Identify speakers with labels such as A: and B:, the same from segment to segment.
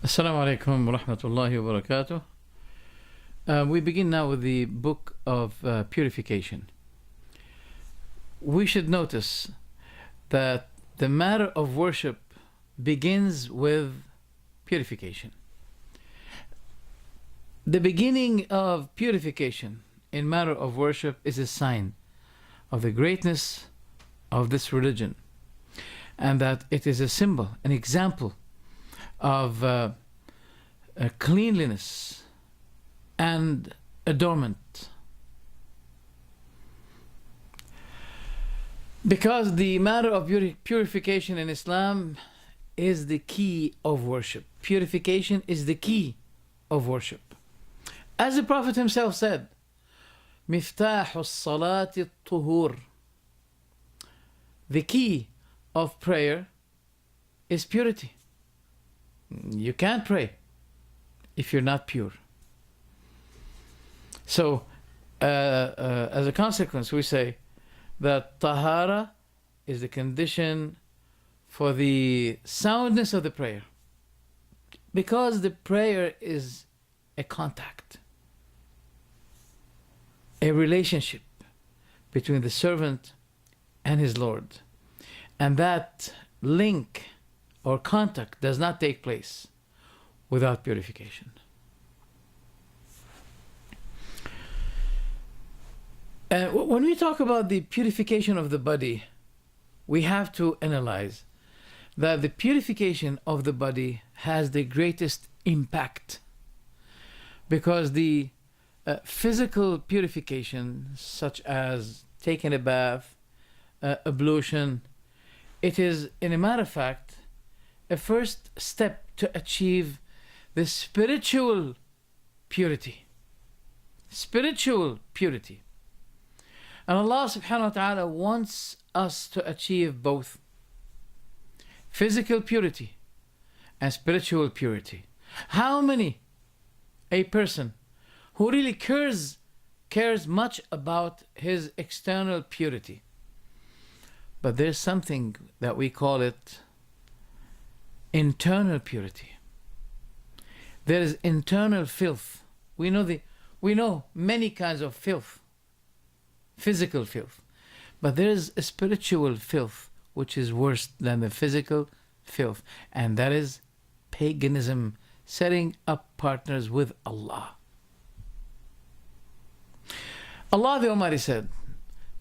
A: Assalamu alaikum wa rahmatullahi wa barakatuh. We begin now with the book of purification. We should notice that the matter of worship begins with purification. The beginning of purification in matter of worship is a sign of the greatness of this religion, and that it is a symbol, an example of cleanliness and adornment. Because the matter of purification in Islam is the key of worship. Purification is the key of worship. As the Prophet himself said, مفتاح الصلاة الطهور. The key of prayer is purity. You can't pray if you're not pure. So, as a consequence, we say that tahara is the condition for the soundness of the prayer, because the prayer is a contact, a relationship between the servant and his Lord, and that link or contact does not take place without purification. And when we talk about the purification of the body, we have to analyze that the purification of the body has the greatest impact, because the physical purification, such as taking a bath, ablution, it is, in a matter of fact, a first step to achieve the spiritual purity. Spiritual purity. And Allah subhanahu wa ta'ala wants us to achieve both physical purity and spiritual purity. How many a person who really cares much about his external purity, but there's something that we call it internal purity. There is internal filth. We know many kinds of filth, physical filth, but there is a spiritual filth which is worse than the physical filth, and that is paganism, setting up partners with Allah. Allah the Almighty said,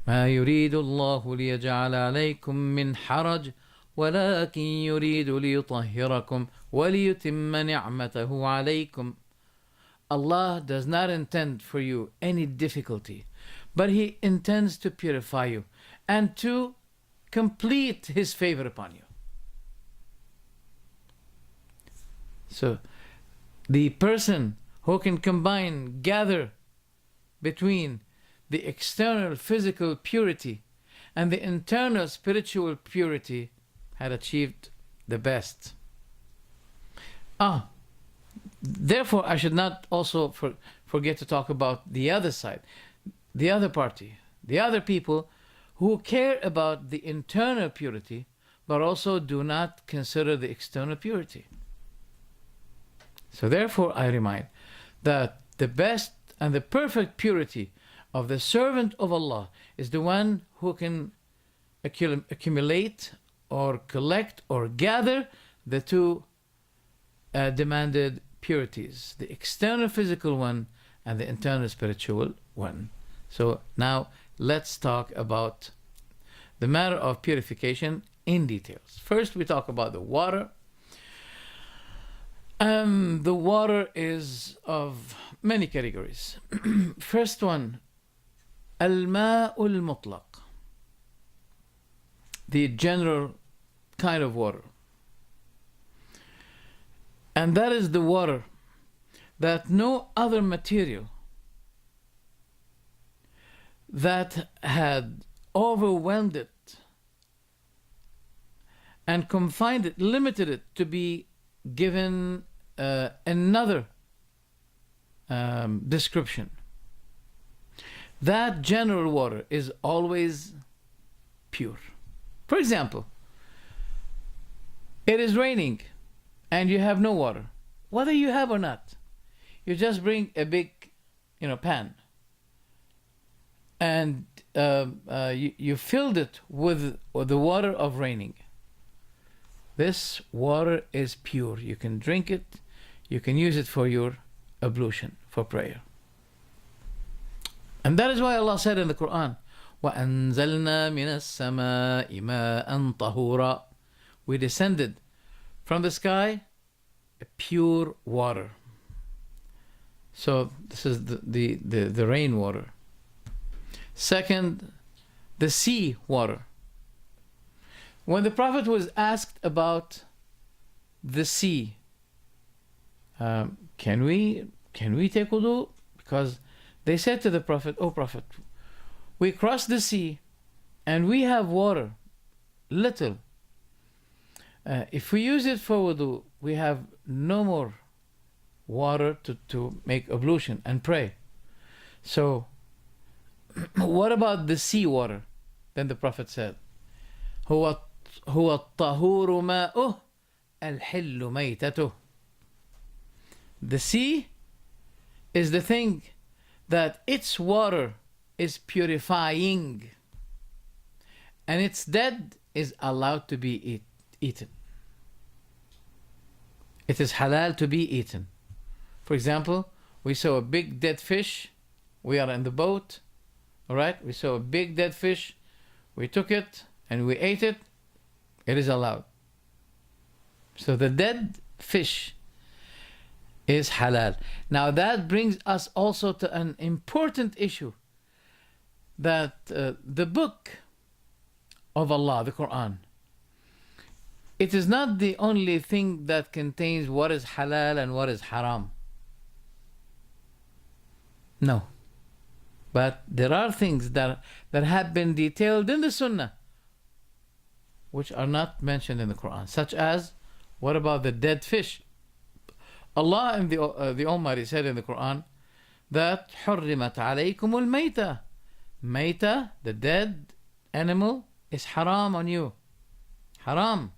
A: ما يريد الله ليجعل عليكم من حرج ولكن يريد ليطهركم وليتم نعمته عليكم. Allah does not intend for you any difficulty, but He intends to purify you and to complete His favor upon you. So, the person who can gather between the external physical purity and the internal spiritual purity had achieved the best. Therefore, I should not also forget to talk about the other side, the other party, the other people who care about the internal purity, but also do not consider the external purity. So therefore, I remind that the best and the perfect purity of the servant of Allah is the one who can accumulate or collect or gather the two demanded purities, the external physical one and the internal spiritual one. So now let's talk about the matter of purification in details. First, we talk about the water. The water is of many categories. First one, al-ma'ul mutlaq, the general kind of water. And that is the water that no other material that had overwhelmed it and confined it, limited it to be given another description. That general water is always pure. For example, it is raining and you have no water. whether you have or not, you just bring a big, pan, and you filled it with the water of raining. This water is pure. You can drink it. You can use it for your ablution, for prayer. And that is why Allah said in the Quran, وَأَنزَلْنَا مِنَ السَّمَاءِ مَاءً طَهُورًا. We descended from the sky a pure water. So this is the rainwater. Second, the sea water. When the Prophet was asked about the sea, can we take wudu? Because they said to the Prophet, "O Prophet, we crossed the sea and we have water, little. If we use it for wudu, we have no more water to make ablution and pray. So what about the sea water?" Then the Prophet said, هو الطهور ماؤه الحل ميتته. The sea is the thing that its water is purifying, and its dead is allowed to be eaten. It is halal to be eaten. For example, we saw a big dead fish. We are in the boat. All right, we saw a big dead fish. We took it and we ate it. It is allowed. So the dead fish is halal. Now that brings us also to an important issue, that the book of Allah, the Quran, it is not the only thing that contains what is halal and what is haram. No. But there are things that have been detailed in the Sunnah which are not mentioned in the Quran, such as, what about the dead fish? Allah and the Almighty said in the Quran that حُرِّمَتْ عَلَيْكُمُ الْمَيْتَةِ. Mayta, the dead animal, is haram on you. Haram.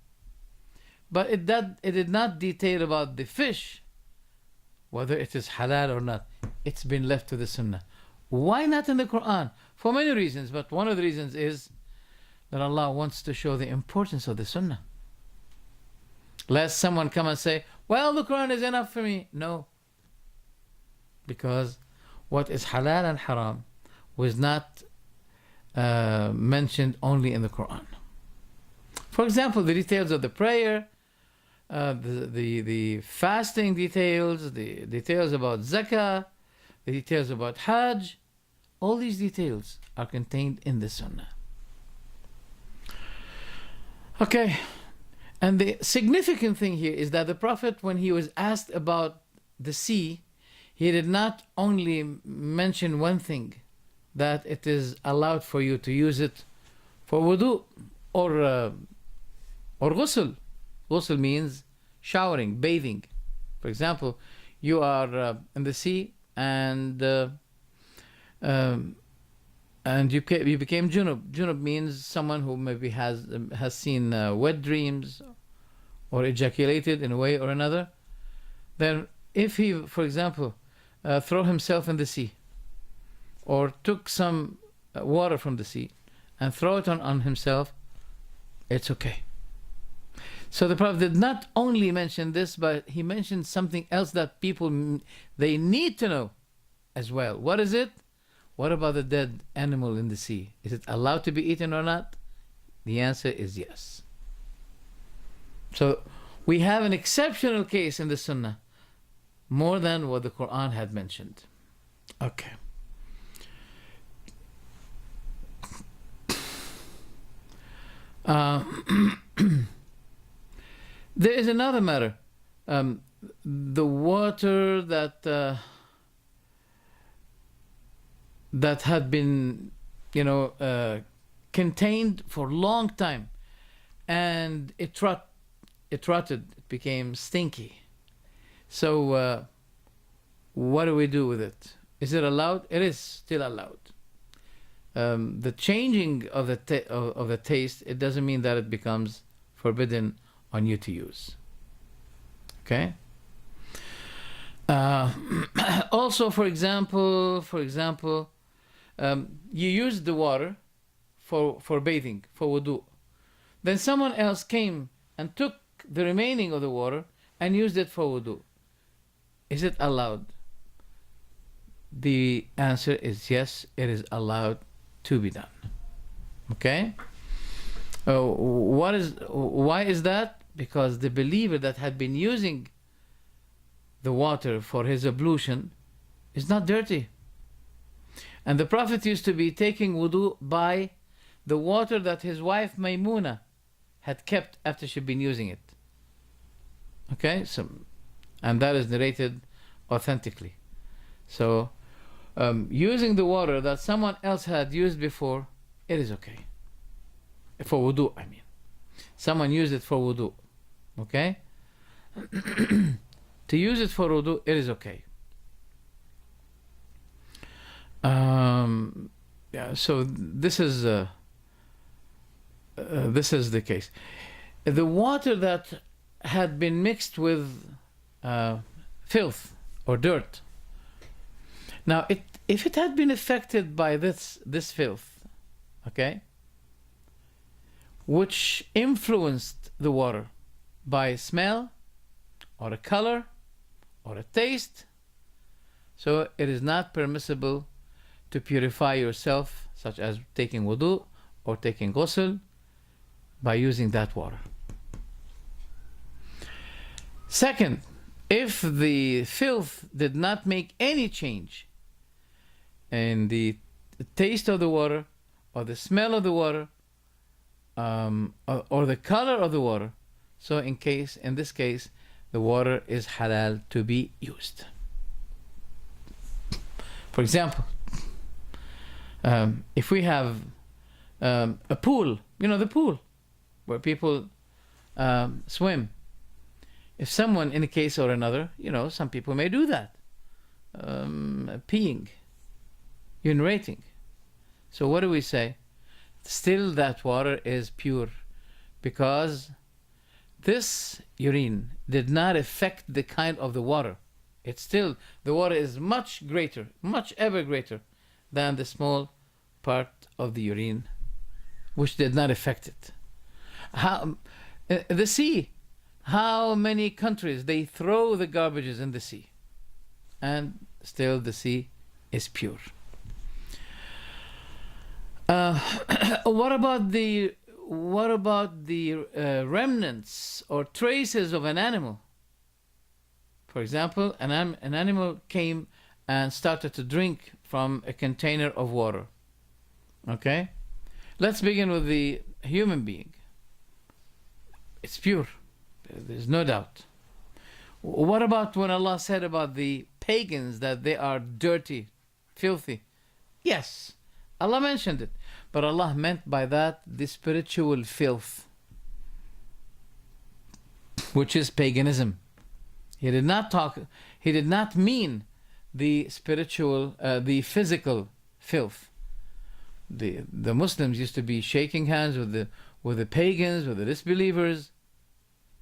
A: But it did not detail about the fish, whether it is halal or not. It's been left to the Sunnah. Why not in the Quran? For many reasons, but one of the reasons is that Allah wants to show the importance of the Sunnah. Lest someone come and say, well, the Quran is enough for me. No. Because what is halal and haram was not mentioned only in the Quran. For example, the details of the prayer, the fasting details, the details about zakah, the details about hajj, all these details are contained in the Sunnah. Okay, and the significant thing here is that the Prophet, when he was asked about the sea, he did not only mention one thing, that it is allowed for you to use it for wudu or ghusl. Ghusl means showering, bathing. For example, you are in the sea and you became junub. Junub means someone who maybe has seen wet dreams or ejaculated in a way or another. Then if he, for example, throw himself in the sea, or took some water from the sea and throw it on himself, it's okay. So the Prophet did not only mention this, but he mentioned something else that people, they need to know as well. What is it? What about the dead animal in the sea? Is it allowed to be eaten or not? The answer is yes. So we have an exceptional case in the Sunnah, more than what the Quran had mentioned. Okay. There is another matter. The water that had been, contained for a long time, and it rotted, it became stinky. So what do we do with it? Is it allowed? It is still allowed. The changing of the taste, it doesn't mean that it becomes forbidden on you to use. Okay? Uh, Also, you use the water for bathing, for wudu. Then someone else came and took the remaining of the water and used it for wudu. Is it allowed? The answer is yes, it is allowed to be done. Okay? Why is that? Because the believer that had been using the water for his ablution is not dirty. And the Prophet used to be taking wudu by the water that his wife Maymuna had kept after she'd been using it. Okay? And that is narrated authentically. So, using the water that someone else had used before, it is okay. For wudu, I mean. Someone used it for wudu. Okay? To use it for wudu, it is okay. So this is the case. The water that had been mixed with filth or dirt. Now, if it had been affected by this filth, okay, which influenced the water by smell or a color or a taste, so it is not permissible to purify yourself, such as taking wudu or taking ghusl, by using that water. Second, if the filth did not make any change in the taste of the water or the smell of the water or the color of the water, so in this case, the water is halal to be used. For example, if we have a pool, the pool where people swim. If someone, in a case or another, some people may do that, peeing, urinating. So what do we say? Still that water is pure, because this urine did not affect the kind of the water. It's still, the water is much greater, much ever greater than the small part of the urine, which did not affect it. The sea, how many countries they throw the garbages in the sea, and still the sea is pure. What about the remnants or traces of an animal? For example, an animal came and started to drink from a container of water. Okay? Let's begin with the human being. It's pure. There's no doubt. What about when Allah said about the pagans that they are dirty, filthy? Yes, Allah mentioned it. But Allah meant by that the spiritual filth, which is paganism. He did not mean the spiritual, the physical filth. The Muslims used to be shaking hands with the pagans, with the disbelievers,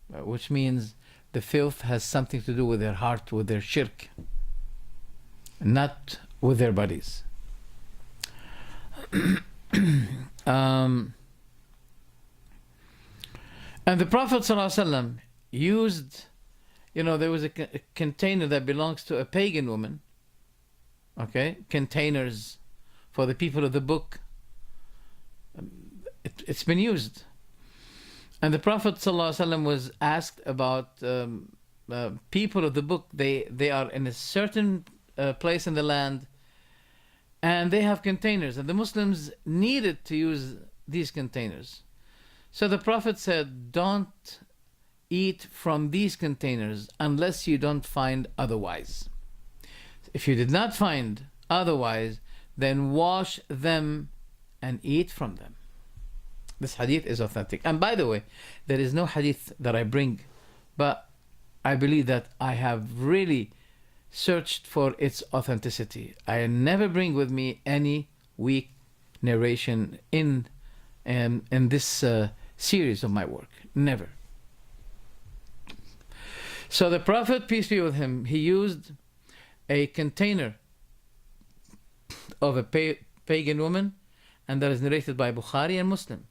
A: which means the filth has something to do with their heart, with their shirk, not with their bodies. And the Prophet ﷺ used, there was a container that belongs to a pagan woman. Okay, containers for the people of the book. It's been used. And the Prophet ﷺ was asked about people of the book. They are in a certain place in the land, and they have containers, and the Muslims needed to use these containers. So the Prophet said, don't eat from these containers unless you don't find otherwise. If you did not find otherwise, then wash them and eat from them. This hadith is authentic. And by the way, there is no hadith that I bring, but I believe that I have really searched for its authenticity. I never bring with me any weak narration in this series of my work. Never. So the Prophet, peace be with him, he used a container of a pagan woman, and that is narrated by Bukhari and Muslim.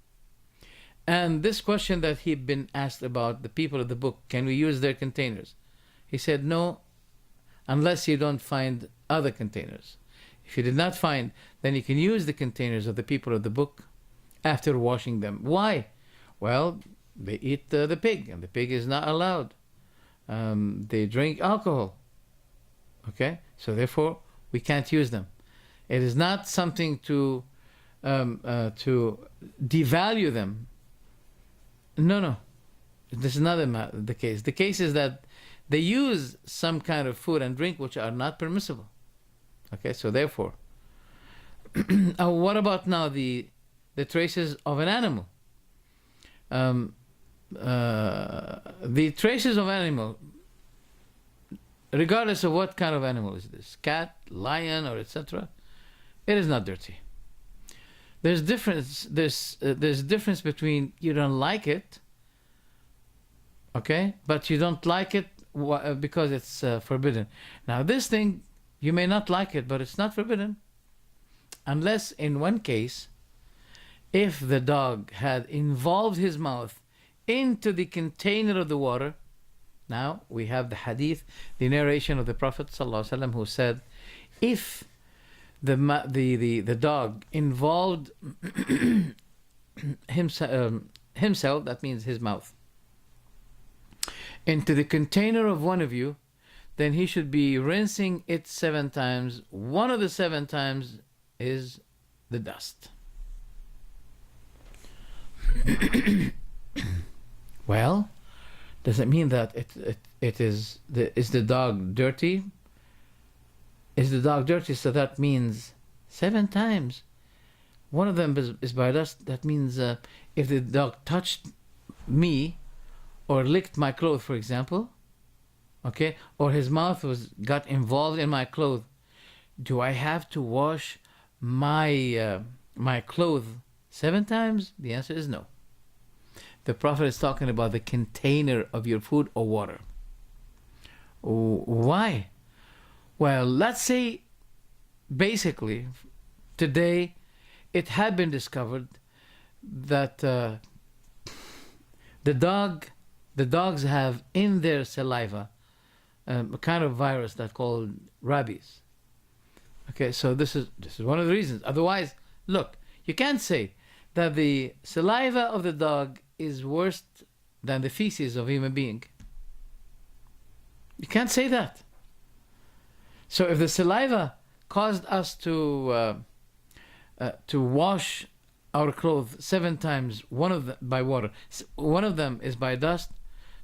A: And this question that he'd been asked about the people of the book, can we use their containers? He said, no, unless you don't find other containers. If you did not find, then you can use the containers of the people of the book after washing them. Why? Well, they eat the pig, and the pig is not allowed. They drink alcohol. Okay? So therefore, we can't use them. It is not something to devalue them. No. This is not the case. The case is that they use some kind of food and drink which are not permissible. Okay, so therefore, what about now the traces of an animal? The traces of animal, regardless of what kind of animal is this, cat, lion, or etc., it is not dirty. There's difference. There's difference between you don't like it, okay, but you don't like it because it's forbidden. Now this thing, you may not like it, but it's not forbidden, unless in one case, if the dog had involved his mouth into the container of the water. Now we have the hadith, the narration of the Prophet ﷺ, who said, if the dog involved himself, that means his mouth, into the container of one of you, then he should be rinsing it 7 times. One of the 7 times is the dust. Well, does it mean that is the dog dirty? Is the dog dirty? So that means 7 times. One of them is by dust. That means if the dog touched me or licked my clothes, for example, okay, or his mouth got involved in my clothes, do I have to wash my clothes 7 times? The answer is no. The Prophet is talking about the container of your food or water. Why? Well, let's say basically today it had been discovered that the dogs have in their saliva a kind of virus that's called rabies. Okay, so this is one of the reasons. Otherwise, look, you can't say that the saliva of the dog is worse than the feces of a human being. You can't say that. So if the saliva caused us to wash our clothes 7 times, one of them by water, one of them is by dust,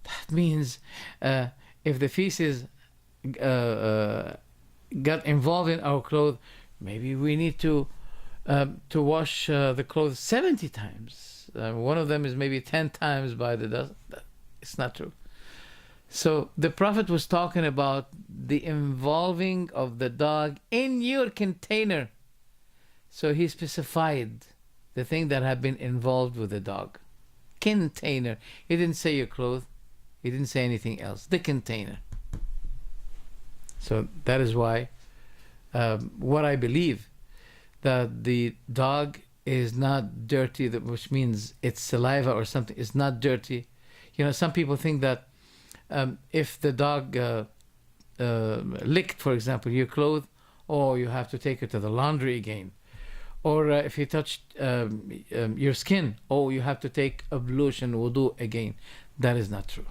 A: that means if the feces got involved in our clothes, maybe we need to wash the clothes 70 times. One of them is maybe 10 times by the dust. It's not true. So the Prophet was talking about the involving of the dog in your container. So he specified the thing that had been involved with the dog. Container. He didn't say your clothes. He didn't say anything else. The container. So that is why what I believe, that the dog is not dirty, which means its saliva or something is not dirty. You know, some people think that if the dog licked, for example, your clothes, or you have to take it to the laundry again. Or if he touched your skin, you have to take ablution, wudu again. That is not true.